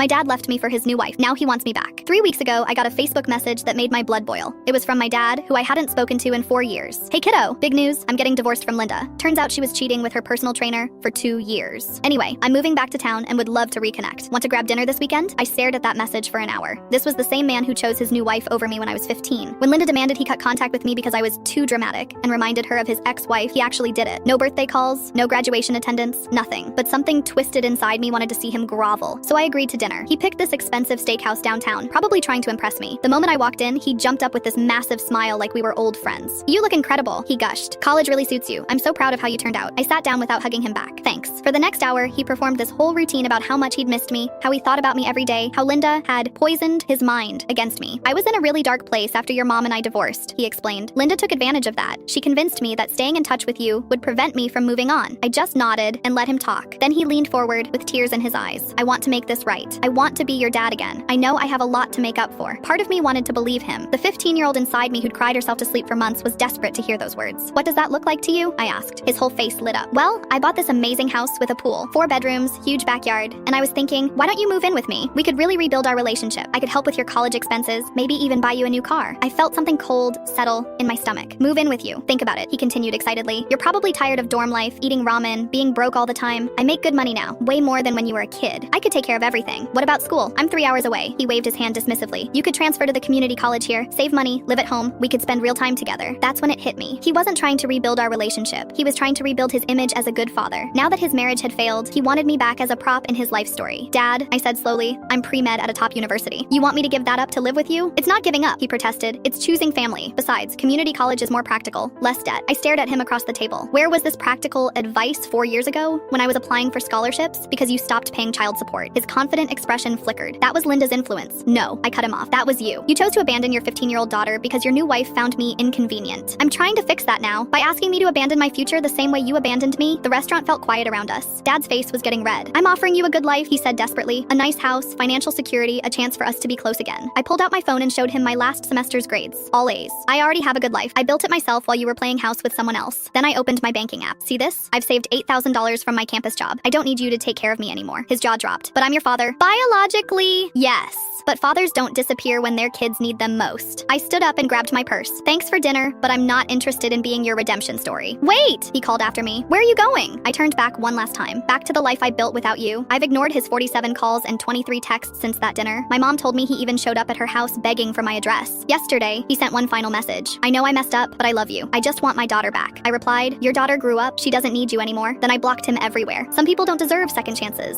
My dad left me for his new wife. Now he wants me back. 3 weeks ago, I got a Facebook message that made my blood boil. It was from my dad, who I hadn't spoken to in 4 years. Hey kiddo, big news, I'm getting divorced from Linda. Turns out she was cheating with her personal trainer for 2 years. Anyway, I'm moving back to town and would love to reconnect. Want to grab dinner this weekend? I stared at that message for an hour. This was the same man who chose his new wife over me when I was 15. When Linda demanded he cut contact with me because I was too dramatic and reminded her of his ex-wife, he actually did it. No birthday calls, no graduation attendance, nothing. But something twisted inside me wanted to see him grovel. So I agreed to dinner. He picked this expensive steakhouse downtown, probably trying to impress me. The moment I walked in, he jumped up with this massive smile like we were old friends. You look incredible, he gushed. College really suits you. I'm so proud of how you turned out. I sat down without hugging him back. Thanks. For the next hour, he performed this whole routine about how much he'd missed me, how he thought about me every day, how Linda had poisoned his mind against me. I was in a really dark place after your mom and I divorced, he explained. Linda took advantage of that. She convinced me that staying in touch with you would prevent me from moving on. I just nodded and let him talk. Then he leaned forward with tears in his eyes. I want to make this right. I want to be your dad again. I know I have a lot to make up for. Part of me wanted to believe him. The 15-year-old inside me who'd cried herself to sleep for months was desperate to hear those words. What does that look like to you? I asked. His whole face lit up. Well, I bought this amazing house with a pool, 4 bedrooms, huge backyard, and I was thinking, why don't you move in with me? We could really rebuild our relationship. I could help with your college expenses, maybe even buy you a new car. I felt something cold settle in my stomach. Move in with you. Think about it, he continued excitedly. You're probably tired of dorm life, eating ramen, being broke all the time. I make good money now, way more than when you were a kid. I could take care of everything. What about school? I'm 3 hours away. He waved his hand dismissively. You could transfer to the community college here, save money, live at home. We could spend real time together. That's when it hit me. He wasn't trying to rebuild our relationship. He was trying to rebuild his image as a good father. Now that his marriage had failed, he wanted me back as a prop in his life story. Dad, I said slowly, I'm pre-med at a top university. You want me to give that up to live with you? It's not giving up, he protested. It's choosing family. Besides, community college is more practical, less debt. I stared at him across the table. Where was this practical advice 4 years ago when I was applying for scholarships because you stopped paying child support? His confident expression flickered. That was Linda's influence. No, I cut him off. That was you. You chose to abandon your 15-year-old daughter because your new wife found me inconvenient. I'm trying to fix that now. By asking me to abandon my future the same way you abandoned me, the restaurant felt quiet around us. Dad's face was getting red. I'm offering you a good life, he said desperately. A nice house, financial security, a chance for us to be close again. I pulled out my phone and showed him my last semester's grades. All A's. I already have a good life. I built it myself while you were playing house with someone else. Then I opened my banking app. See this? I've saved $8,000 from my campus job. I don't need you to take care of me anymore. His jaw dropped. But I'm your father. Biologically, yes. But fathers don't disappear when their kids need them most. I stood up and grabbed my purse. Thanks for dinner, but I'm not interested in being your redemption story. Wait, he called after me. Where are you going? I turned back one last time. Back to the life I built without you. I've ignored his 47 calls and 23 texts since that dinner. My mom told me he even showed up at her house begging for my address. Yesterday, he sent one final message. I know I messed up, but I love you. I just want my daughter back. I replied, your daughter grew up. She doesn't need you anymore. Then I blocked him everywhere. Some people don't deserve second chances.